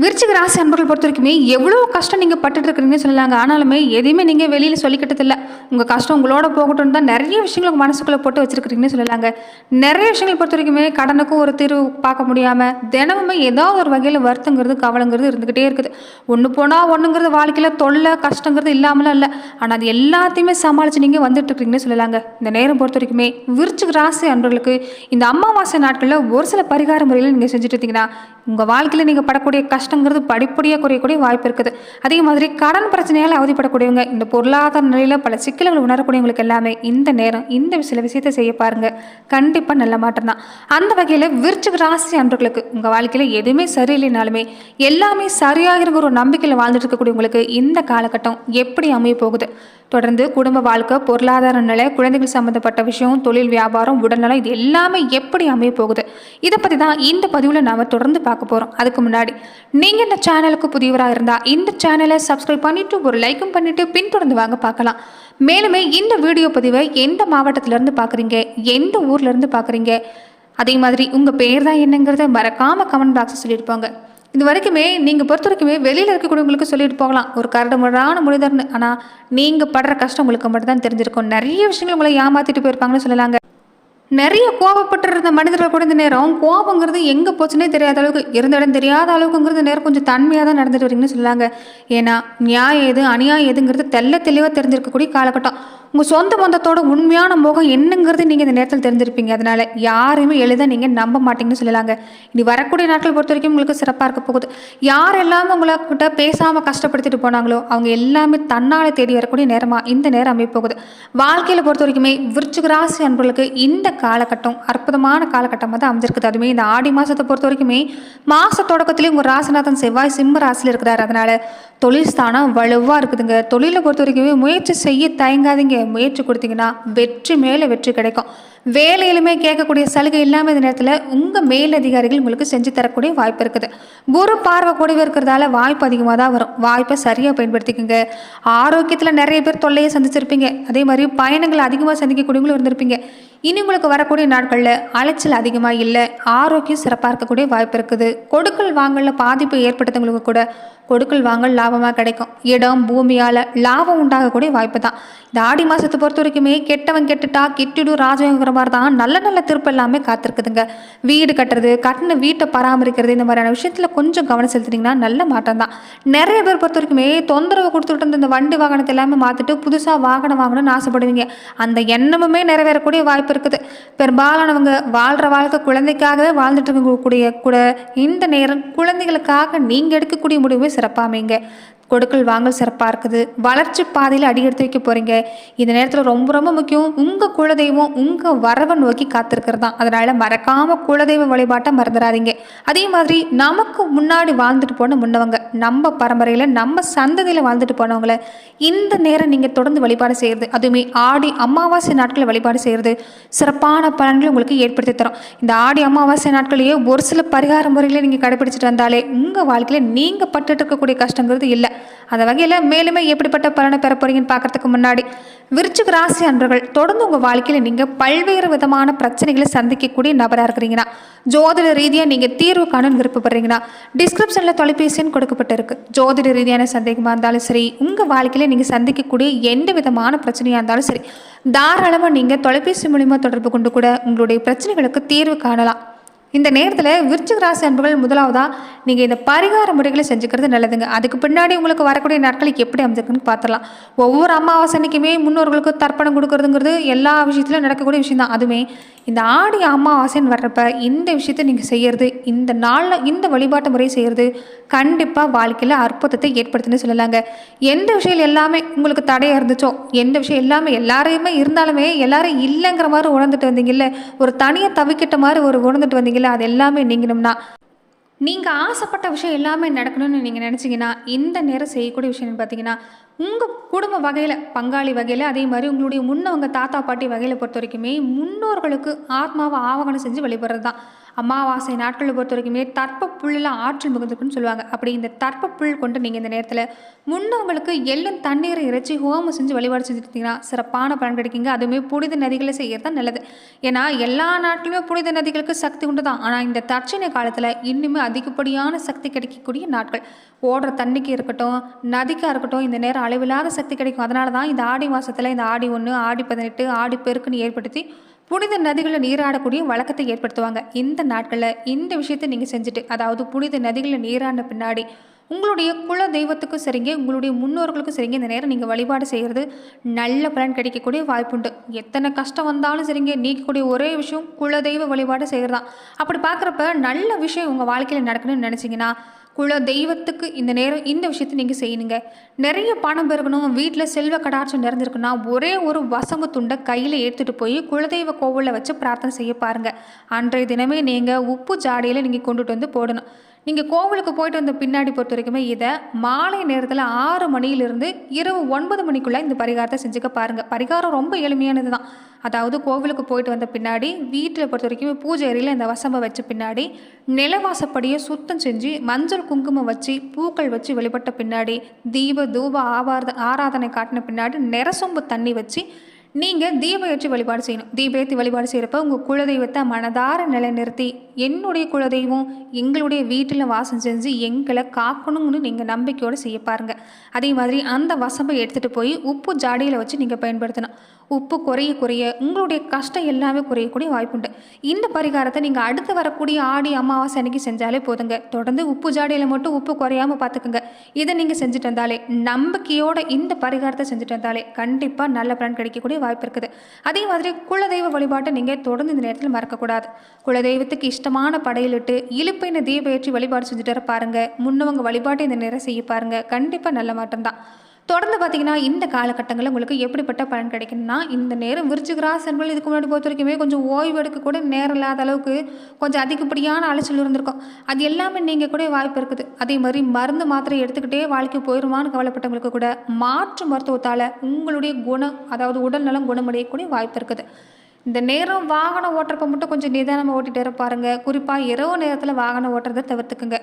விருச்சிக ராசி அன்பர்கள் பொறுத்த வரைக்குமே எவ்வளோ கஷ்டம் நீங்கள் பட்டுட்டு இருக்கிறீங்கன்னு சொல்லலாங்க. ஆனாலுமே எதையுமே நீங்கள் வெளியில் சொல்லிக்கிட்டதில்ல. உங்கள் கஷ்டம் உங்களோட போகட்டும்னு தான் நிறைய விஷயங்கள் உங்கள் மனசுக்குள்ளே போட்டு வச்சிருக்கிறீங்கன்னு சொல்லலாங்க. நிறைய விஷயங்கள் பொறுத்த வரைக்குமே கடனுக்கும் ஒரு தீர்வு பார்க்க முடியாமல் தினமுமே ஏதாவது ஒரு வகையில் வருத்தங்கிறது கவலைங்கிறது இருந்துக்கிட்டே இருக்குது. ஒன்று போனால் ஒன்றுங்கிறது வாழ்க்கையில் தொல்லை கஷ்டங்கிறது இல்லாமலாம் இல்லை. ஆனால் அது எல்லாத்தையுமே சமாளித்து நீங்கள் வந்துட்டு இருக்கிறீங்கன்னு சொல்லலாங்க. இந்த நேரம் பொறுத்த வரைக்குமே விருச்சிக ராசி அன்பர்களுக்கு இந்த அமாவாசை நாட்களில் ஒரு சில பரிகார முறையில் நீங்கள் செஞ்சுட்டு இருந்தீங்கன்னா உங்கள் வாழ்க்கையில் நீங்கள் படக்கூடிய கஷ்டங்கிறது படிப்படியாக குறையக்கூடிய வாய்ப்பு இருக்குது. அதே மாதிரி கடன் பிரச்சனையால் அவதிப்படக்கூடியவங்க, இந்த பொருளாதார நிலையில் பல சிக்கல்கள் உணரக்கூடியவங்களுக்கு எல்லாமே இந்த நேரம் இந்த சில விஷயத்தை செய்ய பாருங்க, கண்டிப்பாக நல்ல மாற்றம் தான். அந்த வகையில் விருச்சிக ராசி அன்பர்களுக்கு உங்கள் வாழ்க்கையில் எதுவுமே சரியில்லைனாலுமே எல்லாமே சரியாகிற ஒரு நம்பிக்கையில் வாழ்ந்துட்டு இருக்கக்கூடியவங்களுக்கு இந்த காலகட்டம் எப்படி அமைய போகுது, தொடர்ந்து குடும்ப வாழ்க்கை, பொருளாதார நிலை, குழந்தைகள் சம்மந்தப்பட்ட விஷயம், தொழில் வியாபாரம், உடல்நலம், இது எல்லாமே எப்படி அமைய போகுது, இதை பற்றி தான் இந்த பதிவில் நாம் தொடர்ந்து பார்க்க போகிறோம். அதுக்கு முன்னாடி நீங்கள் இந்த சேனலுக்கு புதியவராக இருந்தால் இந்த சேனலை சப்ஸ்கிரைப் பண்ணிவிட்டு ஒரு லைக்கும் பண்ணிவிட்டு பின்தொடர்ந்து வாங்க பார்க்கலாம். மேலுமே இந்த வீடியோ பதிவை எந்த மாவட்டத்திலேருந்து பார்க்குறீங்க, எந்த ஊர்லேருந்து பார்க்குறீங்க, அதே மாதிரி உங்கள் பேர் தான் என்னங்கிறத மறக்காமல் கமெண்ட் பாக்ஸில் சொல்லியிருப்பாங்க. இது வரைக்குமே நீங்கள் பொறுத்த வரைக்குமே வெளியில் இருக்கக்கூடியவங்களுக்கு சொல்லிட்டு போகலாம் ஒரு கரடுமுரடான மனிதர்னு. ஆனால் நீங்கள் படுற கஷ்டம் உங்களுக்கு மட்டும் தான் தெரிஞ்சிருக்கும். நிறைய விஷயங்கள் உங்களை ஏமாற்றிட்டு போயிருப்பாங்கன்னு சொல்லலாங்க. நிறைய கோபப்பட்டு இருந்த மனிதர்கள் கூட இந்த நேரம் கோபங்கிறது எங்கே போச்சுன்னே தெரியாத அளவுக்கு, இருந்த இடம் தெரியாத அளவுக்குங்கிறது நேரம் கொஞ்சம் தன்மையாக தான் நடந்துட்டு வரீங்கன்னு சொல்லாங்க. ஏன்னா நியாயம் எது அநியாயம் எதுங்கிறது தெளிவாக தெரிஞ்சிருக்கக்கூடிய காலகட்டம். உங்கள் சொந்த பந்தத்தோட உண்மையான முகம் என்னங்கிறது நீங்கள் இந்த நேரத்தில் தெரிஞ்சிருப்பீங்க. அதனால் யாரையுமே எளிதாக நீங்கள் நம்ப மாட்டீங்கன்னு சொல்லலாங்க. இனி வரக்கூடிய நாட்கள் பொறுத்த வரைக்கும் உங்களுக்கு சிறப்பாக இருக்க போகுது. யார் எல்லாமே உங்கள்கிட்ட பேசாமல் கஷ்டப்படுத்திட்டு போனாங்களோ அவங்க எல்லாமே தன்னால் தேடி வரக்கூடிய நேரமாக இந்த நேரம் அமைய போகுது. வாழ்க்கையில் பொறுத்த வரைக்குமே விருச்சிக ராசி அன்பர்களுக்கு இந்த காலகட்டம் அற்புதமான காலகட்டமாக தான் அமைஞ்சிருக்குது. அதுவுமே இந்த ஆடி மாதத்தை பொறுத்த வரைக்குமே மாத தொடக்கத்திலே உங்கள் ராசிநாதன் செவ்வாய் சிம்ம ராசியில் இருக்கிறார். அதனால் தொழில் ஸ்தானம் வலுவாக இருக்குதுங்க. தொழிலை பொறுத்த வரைக்குமே முயற்சி செய்ய தயங்காதீங்க. முயற்சி கொடுத்தீங்கன்னா வெற்றி மேலே வெற்றி கிடைக்கும். வேலையிலுமே கேட்கக்கூடிய சலுகை இல்லாமல் இந்த நேரத்தில் உங்கள் மேலதிகாரிகள் உங்களுக்கு செஞ்சு தரக்கூடிய வாய்ப்பு இருக்குது. குரு பார்வை கூடவே இருக்கிறதால வாய்ப்பு அதிகமாக தான் வரும். வாய்ப்பை சரியாக பயன்படுத்திக்கோங்க. ஆரோக்கியத்தில் நிறைய பேர் தொல்லையை சந்திச்சிருப்பீங்க. அதே மாதிரி பயணங்கள் அதிகமாக சந்திக்கக்கூடியவங்களும் இருந்திருப்பீங்க. இனி உங்களுக்கு வரக்கூடிய நாட்களில் அலைச்சல் அதிகமாக இல்லை, ஆரோக்கியம் சிறப்பாக இருக்கக்கூடிய வாய்ப்பு இருக்குது. கொடுக்கல் வாங்கலில் பாதிப்பு ஏற்படுத்தவங்களுக்கு கூட கொடுக்கல் வாங்கல் லாபமாக கிடைக்கும். இடம் பூமியால் லாபம் உண்டாகக்கூடிய வாய்ப்பு தான். இந்த ஆடி மாதத்தை பொறுத்த வரைக்குமே கெட்டவன் கெட்டுட்டா கெட்டிடும் ராஜங்கிற மாதிரி தான் நல்ல நல்ல திருப்பு எல்லாமே காத்திருக்குதுங்க. வீடு கட்டுறது, கட்டின வீட்டை பராமரிக்கிறது, இந்த மாதிரியான விஷயத்தில் கொஞ்சம் கவனம் செலுத்தினீங்கன்னா நல்ல மாற்றம் தான். நிறைய பேர் பொறுத்த வரைக்குமே தொந்தரவு கொடுத்துட்டு இருந்த இந்த வண்டி வாகனத்தை எல்லாமே மாற்றிட்டு புதுசாக வாகனம் வாங்கணும்னு ஆசைப்படுவீங்க. அந்த எண்ணமுமே நிறைவேறக்கூடிய வாய்ப்பு இருக்குது. பெரும்பாலானவங்க வாழ்கிற வாழ்க்கை குழந்தைக்காகவே வாழ்ந்துட்டு இருக்கக்கூடிய கூட இந்த நேரம் குழந்தைகளுக்காக நீங்கள் எடுக்கக்கூடிய முடிவுமே சிறப்பாக அமைங்க. கொடுக்கல் வாங்கல் சிறப்பாக இருக்குது. வளர்ச்சி பாதையில் அடி எடுத்து வைக்க போகிறீங்க. இந்த நேரத்தில் ரொம்ப ரொம்ப முக்கியம் உங்கள் குலதெய்வம் உங்கள் வரவை நோக்கி காத்திருக்கிறது தான். அதனால் மறக்காமல் குலதெய்வ வழிபாட்டை மறந்துடாதீங்க. அதே மாதிரி நமக்கு முன்னாடி வாழ்ந்துட்டு போன முன்னவங்க, நம்ம பரம்பரையில் நம்ம சந்ததியில் வாழ்ந்துட்டு போனவங்களை இந்த நேரம் நீங்கள் தொடர்ந்து வழிபாடு செய்கிறது, அதுவுமே ஆடி அமாவாசை நாட்களில் வழிபாடு செய்கிறது சிறப்பான பலன்களை உங்களுக்கு ஏற்படுத்தி தரும். இந்த ஆடி அமாவாசை நாட்களையே ஒரு சில பரிகார முறைகளை நீங்கள் கடைபிடிச்சிட்டு வந்தாலே உங்கள் வாழ்க்கையில் நீங்கள் பட்டுட்டு இருக்கக்கூடிய கஷ்டங்கிறது இல்லை. அந்த வகையில் மேலுமே எப்படிப்பட்ட பலனை பெற போறீங்கன்னு பார்க்கறதுக்கு முன்னாடி விருச்சிக ராசி அன்பர்கள் தொடர்ந்து உங்கள் வாழ்க்கையில் நீங்கள் பல்வேறு விதமான பிரச்சனைகளை சந்திக்கக்கூடிய நபராக இருக்கிறீங்கன்னா, ஜோதிட ரீதியாக நீங்கள் தீர்வு காண விருப்பப்படுறீங்கன்னா டிஸ்கிரிப்ஷனில் தொலைபேசி எண் கொடுக்கப்பட்டிருக்கு. ஜோதிட ரீதியான சந்தேகமாக இருந்தாலும் சரி, உங்கள் வாழ்க்கையில் நீங்கள் சந்திக்கக்கூடிய எந்த விதமான பிரச்சனையாக இருந்தாலும் சரி, தாராளமாக நீங்கள் தொலைபேசி மூலிமா தொடர்பு கொண்டு கூட உங்களுடைய பிரச்சனைகளுக்கு தீர்வு காணலாம். இந்த நேரத்தில் விருச்சிக ராசி அன்பர்கள் முதலாவதாக நீங்கள் இந்த பரிகார முறைகளை செஞ்சுக்கிறது நல்லதுங்க. அதுக்கு பின்னாடி உங்களுக்கு வரக்கூடிய நாட்களுக்கு எப்படி அமைஞ்சிருக்குன்னு பார்த்துடலாம். ஒவ்வொரு அமாவாசை அன்னைக்குமே முன்னோர்களுக்கு தர்ப்பணம் கொடுக்கறதுங்கிறது எல்லா விஷயத்திலும் நடக்கக்கூடிய விஷயம் தான். அதுவுமே இந்த ஆடி அமாவாசைன்னு வர்றப்ப இந்த விஷயத்தை நீங்கள் செய்கிறது, இந்த நாளில் இந்த வழிபாட்டு முறை செய்கிறது கண்டிப்பாக வாழ்க்கையில் அற்புதத்தை ஏற்படுத்துன்னு சொல்லலாங்க. எந்த விஷயம் எல்லாமே உங்களுக்கு தடையாக இருந்துச்சோ, எந்த விஷயம் எல்லாமே எல்லாரையுமே இருந்தாலுமே எல்லாரும் இல்லைங்கிற மாதிரி உணர்ந்துட்டு வந்தீங்கல்ல, ஒரு தனியாக தவிக்கிட்ட மாதிரி ஒரு உணர்ந்துட்டு வந்தீங்கல்ல, அது எல்லாமே நீங்கணும்னா நீங்கள் ஆசைப்பட்ட விஷயம் எல்லாமே நடக்கணும்னு நீங்கள் நினச்சிங்கன்னா இந்த நேரம் செய்யக்கூடிய விஷயம் பார்த்தீங்கன்னா உங்கள் குடும்ப வகையில் பங்காளி வகையில், அதே மாதிரி உங்களுடைய முன்னவங்க தாத்தா பாட்டி வகையில் பொறுத்த வரைக்குமே முன்னோர்களுக்கு ஆத்மாவை ஆவகனம் செஞ்சு வழிபடுறது தான். அமாவாசை நாட்களை பொறுத்த வரைக்குமே தர்ப்ப புல்லில் ஆற்றல் மிகுந்திருக்குன்னு சொல்லுவாங்க. அப்படி இந்த தர்ப்ப புல் கொண்டு நீங்கள் இந்த நேரத்தில் முன்னவங்களுக்கு எள்ளும் தண்ணீரை இறைச்சி ஹோமம் செஞ்சு வழிபாடு செஞ்சுருந்தீங்கன்னா சிறப்பான பலன் கிடைக்குங்க. அதுவுமே புனித நதிகளை செய்கிறது தான் நல்லது. ஏன்னா எல்லா நாட்டிலுமே புனித நதிகளுக்கு சக்தி உண்டு தான். ஆனால் இந்த தட்சிணை காலத்தில் இன்னுமே அதிகப்படியான சக்தி கிடைக்கக்கூடிய நாட்கள். ஓடுற தண்ணிக்கு இருக்கட்டும், நதிக்காக இருக்கட்டும், இந்த நேரம் அளவில்லாத சக்தி கிடைக்கும். அதனால தான் இந்த ஆடி மாதத்தில் இந்த ஆடி 1, ஆடி 18, ஆடி பெருக்குன்னு ஏற்படுத்தி புனித நதிகளில் நீராடக்கூடிய வழக்கத்தை ஏற்படுத்துவாங்க. இந்த நாட்களில் இந்த விஷயத்தை நீங்கள் செஞ்சுட்டு, அதாவது புனித நதிகளில் நீராடின பின்னாடி உங்களுடைய குல தெய்வத்துக்கும் சரிங்க, உங்களுடைய முன்னோர்களுக்கும் சரிங்க, இந்த நேரம் நீங்கள் வழிபாடு செய்கிறது நல்ல பலன் கிடைக்கக்கூடிய வாய்ப்புண்டு. எத்தனை கஷ்டம் வந்தாலும் சரிங்க, நீக்கக்கூடிய ஒரே விஷயம் குல தெய்வ வழிபாடு செய்கிறது தான். அப்படி பார்க்குறப்ப நல்ல விஷயம் உங்கள் வாழ்க்கையில் நடக்கணும்னு நினச்சிங்கன்னா குல தெய்வத்துக்கு இந்த நேரம் இந்த விஷயத்தை நீங்கள் செய்யணுங்க. நிறைய பணம் பெருகணும், வீட்டில் செல்வ கடாட்சம் நிறைஞ்சிருக்குன்னா ஒரே ஒரு வசம்பு துண்டை கையில் எடுத்துகிட்டு போய் குலதெய்வ கோவிலில் வச்சு பிரார்த்தனை செய்ய பாருங்கள். அன்றைய தினமே நீங்கள் உப்பு ஜாடியில் நீங்கள் கொண்டுட்டு வந்து போடணும். நீங்கள் கோவிலுக்கு போயிட்டு வந்த பின்னாடி பொறுத்த வரைக்குமே இதை மாலை நேரத்தில் 6 மணியிலிருந்து இரவு 9 மணிக்குள்ளே இந்த பரிகாரத்தை செஞ்சுக்க பாருங்கள். பரிகாரம் ரொம்ப எளிமையானது தான். அதாவது கோவிலுக்கு போயிட்டு வந்த பின்னாடி வீட்டில் பொறுத்த வரைக்கும் பூஜை அறையில் இந்த வசம்பை வச்ச பின்னாடி நிலவாசப்படியை சுத்தம் செஞ்சு மஞ்சள் குங்குமம் வச்சு பூக்கள் வச்சு வழிபட்ட பின்னாடி தீப தூப ஆராதனை காட்டின பின்னாடி நிறசொம்பு தண்ணி வச்சு நீங்கள் தீபம் ஏற்றி வழிபாடு செய்யணும். தீபம் ஏற்றி வழிபாடு செய்கிறப்ப உங்கள் குலதெய்வத்தை மனதார நிலைநிறுத்தி என்னுடைய குலதெய்வம் எங்களுடைய வீட்டில் வாசம் செஞ்சு எங்களை காக்கணும்னு நீங்கள் நம்பிக்கையோடு செய்ய பாருங்கள். அதே மாதிரி அந்த வசம்பை எடுத்துகிட்டு போய் உப்பு ஜாடியில் வச்சு நீங்கள் பயன்படுத்தணும். உப்பு குறைய குறைய உங்களுடைய கஷ்டம் எல்லாமே குறையக்கூடிய வாய்ப்புண்டு. இந்த பரிகாரத்தை நீங்கள் அடுத்து வரக்கூடிய ஆடி அமாவாசை அன்னைக்கு செஞ்சாலே போதுங்க. தொடர்ந்து உப்பு ஜாடியில் மட்டும் உப்பு குறையாமல் பார்த்துக்குங்க. இதை நீங்கள் செஞ்சுட்டு வந்தாலே, நம்பிக்கையோட இந்த பரிகாரத்தை செஞ்சுட்டு வந்தாலே கண்டிப்பாக நல்ல பலன் கிடைக்கக்கூடிய வாய்ப்பு இருக்குது. அதே மாதிரி குலதெய்வ வழிபாட்டை நீங்கள் தொடர்ந்து இந்த நேரத்தில் மறக்கக்கூடாது. குலதெய்வத்துக்கு இஷ்டமான படையிலிட்டு இழுப்பைன தீப ஏற்றி வழிபாடு செஞ்சுட்டு வர பாருங்க. முன்னவங்க வழிபாட்டை இந்த நேரம் செய்ய பாருங்க. கண்டிப்பாக நல்ல மாற்றம் தான். தொடர்ந்து பார்த்தீங்கன்னா இந்த காலகட்டங்களில் உங்களுக்கு எப்படிப்பட்ட பலன் கிடைக்கும்னா, இந்த நேரம் விருச்சிக ராசி அன்பர்கள் இதுக்கு முன்னாடி பொறுத்த வரைக்குமே கொஞ்சம் ஓய்வு எடுக்க கூட நேரம் இல்லாத அளவுக்கு கொஞ்சம் அதிகப்படியான அலைச்சல் இருந்திருக்கும். அது எல்லாமே நீங்கள் கூட வாய்ப்பு இருக்குது. அதே மாதிரி மருந்து மாத்திரை எடுத்துக்கிட்டே வாழ்க்கை போயிடுமான்னு கவலைப்பட்டவங்களுக்கு கூட மாற்று மருத்துவத்தால் உங்களுடைய குணம், அதாவது உடல் நலம் குணமடையக்கூடிய வாய்ப்பு இருக்குது. இந்த நேரம் வாகனம் ஓட்டுறப்ப மட்டும் கொஞ்சம் நிதானமாக ஓட்டிகிட்டு இருப்பாருங்க. குறிப்பாக இரவு நேரத்தில் வாகனம் ஓட்டுறதை தவிர்த்துக்குங்க.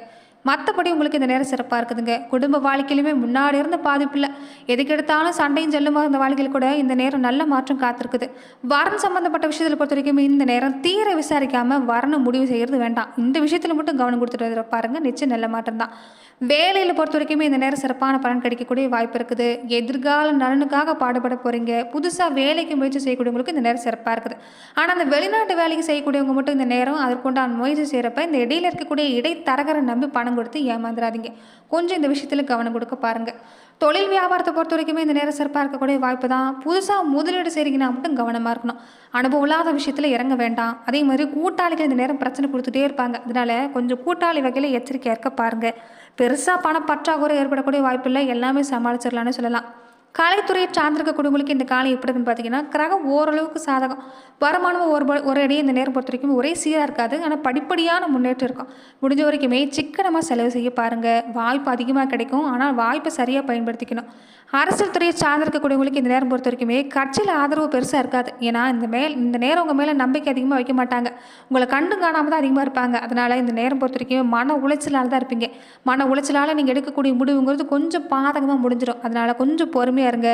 மற்றபடி உங்களுக்கு இந்த நேரம் சிறப்பாக இருக்குதுங்க. குடும்ப வாழ்க்கையிலுமே முன்னாடி இருந்த பாதிப்பு இல்லை. எதுக்கு எடுத்தாலும் சண்டையும் செல்லுமா இருந்த வாழ்க்கையில் கூட இந்த நேரம் நல்ல மாற்றம் காத்திருக்குது. வரன் சம்மந்தப்பட்ட விஷயத்தில் பொறுத்த வரைக்கும் இந்த நேரம் தீர விசாரிக்காமல் வரணும் முடிவு செய்கிறது வேண்டாம். இந்த விஷயத்தில் மட்டும் கவனம் கொடுத்துட்டு பாருங்கள், நிச்சயம் நல்ல மாற்றம் தான். வேலையில் பொறுத்த வரைக்குமே இந்த நேரம் சிறப்பான பலன் கிடைக்கக்கூடிய வாய்ப்பு இருக்குது. எதிர்கால நலனுக்காக பாடுபட போகிறீங்க. புதுசாக வேலைக்கு முயற்சி செய்யக்கூடியவங்களுக்கு இந்த நேரம் சிறப்பாக இருக்குது. ஆனால் அந்த வெளிநாட்டு வேலைக்கு செய்யக்கூடியவங்க மட்டும் இந்த நேரம் அதற்குண்டான முயற்சி செய்கிறப்ப இந்த இடையில இருக்கக்கூடிய இடைத்தரகரை நம்பி பணம் கொடுத்து ஏமாந்துடாதீங்க. கொஞ்சம் இந்த விஷயத்தில் கவனம் கொடுக்க பாருங்கள். தொழில் வியாபாரத்தை பொறுத்த வரைக்குமே இந்த நேரம் சிறப்பாக இருக்கக்கூடிய வாய்ப்பு தான். புதுசாக முதலீடு செய்கிறீங்கன்னா மட்டும் கவனமாக இருக்கணும். அனுபவம் இல்லாத விஷயத்தில் இறங்க வேண்டாம். அதே மாதிரி கூட்டாளிகள் இந்த நேரம் பிரச்சனை கொடுத்துட்டே இருப்பாங்க. அதனால கொஞ்சம் கூட்டாளி வகையில் எச்சரிக்கையாக இருக்க பாருங்கள். பெருசாக பண பற்றாக்குறை ஏற்படக்கூடிய வாய்ப்பு இல்லை. எல்லாமே சமாளிச்சிடலான்னு சொல்லலாம். கலைத்துறையை சார்ந்திருக்கக்கூடியவங்களுக்கு இந்த காலம் எப்படி இருக்குன்னு பார்த்தீங்கன்னா, கிரகம் ஓரளவுக்கு சாதகம். வருமானம் ஒரு அடியே இந்த நேரம் பொறுத்த வரைக்கும் ஒரே சீராக இருக்காது. ஆனால் படிப்படியான முன்னேற்றம் இருக்கும். முடிஞ்ச வரைக்குமே சிக்கனமாக செலவு செய்ய பாருங்கள். வாய்ப்பு அதிகமாக கிடைக்கும். ஆனால் வாய்ப்பை சரியாக பயன்படுத்திக்கணும். அரசியல் துறையை சார்ந்திருக்கக்கூடியவங்களுக்கு இந்த நேரம் பொறுத்த வரைக்குமே கட்சியில் ஆதரவு பெருசாக இருக்காது. ஏன்னா இந்த நேரம் உங்கள் மேலே நம்பிக்கை அதிகமாக வைக்க மாட்டாங்க. உங்களை கண்டு காணாமல் தான் அதிகமாக இருப்பாங்க. அதனால் இந்த நேரம் பொறுத்த வரைக்கும் மன உளைச்சலால் தான் இருப்பீங்க. மன உளைச்சலால் நீங்கள் எடுக்கக்கூடிய முடிவுங்கிறது கொஞ்சம் பாதகமாக முடிஞ்சிடும். அதனால் கொஞ்சம் பொறுமையாக இருங்க.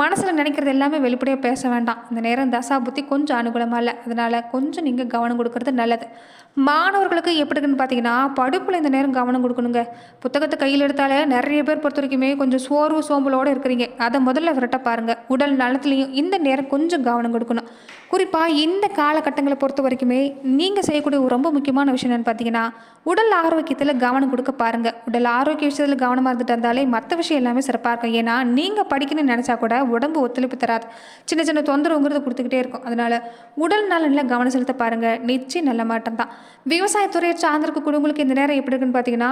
மனசில் நினைக்கிறது எல்லாமே வெளிப்படையாக பேச வேண்டாம். இந்த நேரம் தசா புத்தி கொஞ்சம் அனுகூலமாக இல்லை. அதனால் கொஞ்சம் நீங்கள் கவனம் கொடுக்கறது நல்லது. மாணவர்களுக்கு எப்படின்னு பார்த்தீங்கன்னா, படிப்பில் இந்த நேரம் கவனம் கொடுக்கணுங்க. புத்தகத்தை கையில் எடுத்தாலே நிறைய பேர் பொறுத்த வரைக்குமே கொஞ்சம் சோர்வு சோம்பலோடு இருக்கிறீங்க. அதை முதல்ல விரட்ட பாருங்கள். உடல் நலத்துலேயும் இந்த நேரம் கொஞ்சம் கவனம் கொடுக்கணும். குறிப்பாக இந்த காலகட்டங்களை பொறுத்த வரைக்குமே நீங்கள் செய்யக்கூடிய ஒரு ரொம்ப முக்கியமான விஷயம் என்னென்னு பார்த்தீங்கன்னா, உடல் ஆரோக்கியத்தில் கவனம் கொடுக்க பாருங்கள். உடல் ஆரோக்கிய விஷயத்தில் கவனமாக இருந்துட்டு இருந்தாலே மற்ற விஷயம் எல்லாமே சிறப்பாக இருக்கும். ஏன்னா நீங்கள் படிக்கணும்னு நினச்சா கூட உடம்பு ஒத்துழைப்பு தராது. சின்ன சின்ன தொந்தரவுங்கிறது கொடுத்துக்கிட்டே இருக்கும். அதனால் உடல் நலனில் கவனம் செலுத்த பாருங்கள். நிச்சயம் நல்ல மாற்றம் தான். விவசாயத்துறையை சார்ந்திருக்கக்கூடியவங்களுக்கு இந்த நேரம் எப்படி இருக்குன்னு பார்த்தீங்கன்னா,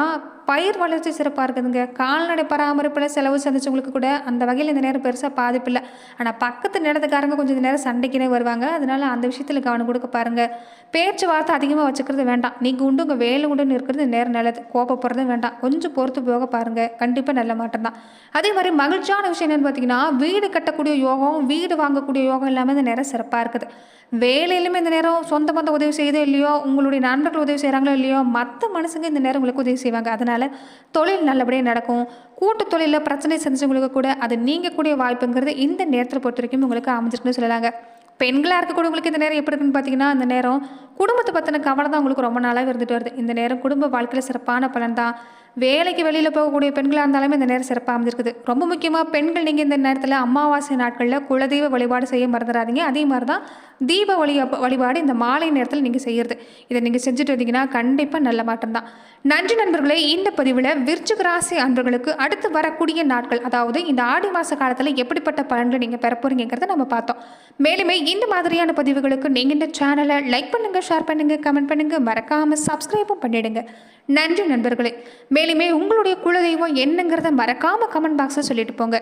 பயிர் வளர்ச்சி சிறப்பாக இருக்குதுங்க. கால்நடை பராமரிப்பில் செலவு சந்திச்சவங்களுக்கு கூட அந்த வகையில் இந்த நேரம் பெருசாக பாதிப்பு இல்லை. ஆனால் பக்கத்து நிலத்துக்காரங்க கொஞ்சம் இந்த நேரம் சண்டைக்குனே வருவாங்க. அதனால அந்த விஷயத்தில் கவனம் கொடுக்க பாருங்கள். பேச்சுவார்த்தை அதிகமாக வச்சுக்கிறது வேண்டாம். நீங்கள் உண்டு உங்கள் வேலை உண்டுன்னு இருக்கிறது நேரம் நல்லது. கோபப்படுறதும் வேண்டாம். கொஞ்சம் பொறுத்து போக பாருங்கள். கண்டிப்பாக நல்ல மாற்றம் தான். அதே மாதிரி மகிழ்ச்சியான விஷயம் என்னென்னு பார்த்தீங்கன்னா, வீடு கட்டக்கூடிய யோகம், வீடு வாங்கக்கூடிய யோகம் எல்லாமே இந்த நேரம் சிறப்பாக இருக்குது. வேலையிலுமே இந்த நேரம் சொந்த பந்த உதவி செய்யுதோ இல்லையோ, உங்களுடைய நண்பர்கள் உதவி செய்கிறாங்களோ இல்லையோ, மற்ற மனுஷங்க இந்த நேரம் உங்களுக்கு உதவி செய்வாங்க. அதனால் தொழில் நல்லபடியாக நடக்கும். கூட்டு தொழிலில் பிரச்சனை செஞ்சவங்களுக்கு கூட அது நீங்கக்கூடிய வாய்ப்புங்கிறது இந்த நேரத்தில் பொறுத்த வரைக்கும் உங்களுக்கு அமைஞ்சிருக்குன்னு சொல்லலாங்க. பெண்களாக இருக்கக்கூடியவங்களுக்கு இந்த நேரம் எப்படி இருக்குன்னு பார்த்தீங்கன்னா, இந்த நேரம் குடும்பத்தை பற்றின கவலை தான் உங்களுக்கு ரொம்ப நாளாகவே இருந்துட்டு வருது. இந்த நேரம் குடும்ப வாழ்க்கையில் சிறப்பான பலன் தான். வேலைக்கு வெளியில் போகக்கூடிய பெண்களாக இருந்தாலுமே இந்த நேரம் சிறப்பாக அமைஞ்சிருக்குது. ரொம்ப முக்கியமாக பெண்கள் நீங்கள் இந்த நேரத்தில் அமாவாசை நாட்களில் குலதெய்வ வழிபாடு செய்ய மறந்துடாதீங்க. அதே மாதிரி தான் தீப வழிபாடு இந்த மாலை நேரத்தில் நீங்கள் செய்கிறது. இதை நீங்கள் செஞ்சுட்டு வந்தீங்கன்னா கண்டிப்பாக நல்ல மாற்றம் தான். நன்றி நண்பர்களே. இந்த பதிவில் விருச்சிக ராசி அன்பர்களுக்கு அடுத்து வரக்கூடிய நாட்கள், அதாவது இந்த ஆடி மாத காலத்தில் எப்படிப்பட்ட பலன்கள் நீங்கள் பெற போறீங்கிறத நம்ம பார்த்தோம். மேலுமே இந்த மாதிரியான பதிவுகளுக்கு நீங்கள் இந்த சேனலை லைக் பண்ணுங்கள், ஷேர் பண்ணுங்கள், கமெண்ட் பண்ணுங்கள், மறக்காமல் சப்ஸ்கிரைபும் பண்ணிடுங்க. நன்றி நண்பர்களே. மேலுமே உங்களுடைய குலதெய்வம் என்னங்கிறத மறக்காமல் கமெண்ட் பாக்ஸில் சொல்லிட்டு போங்க.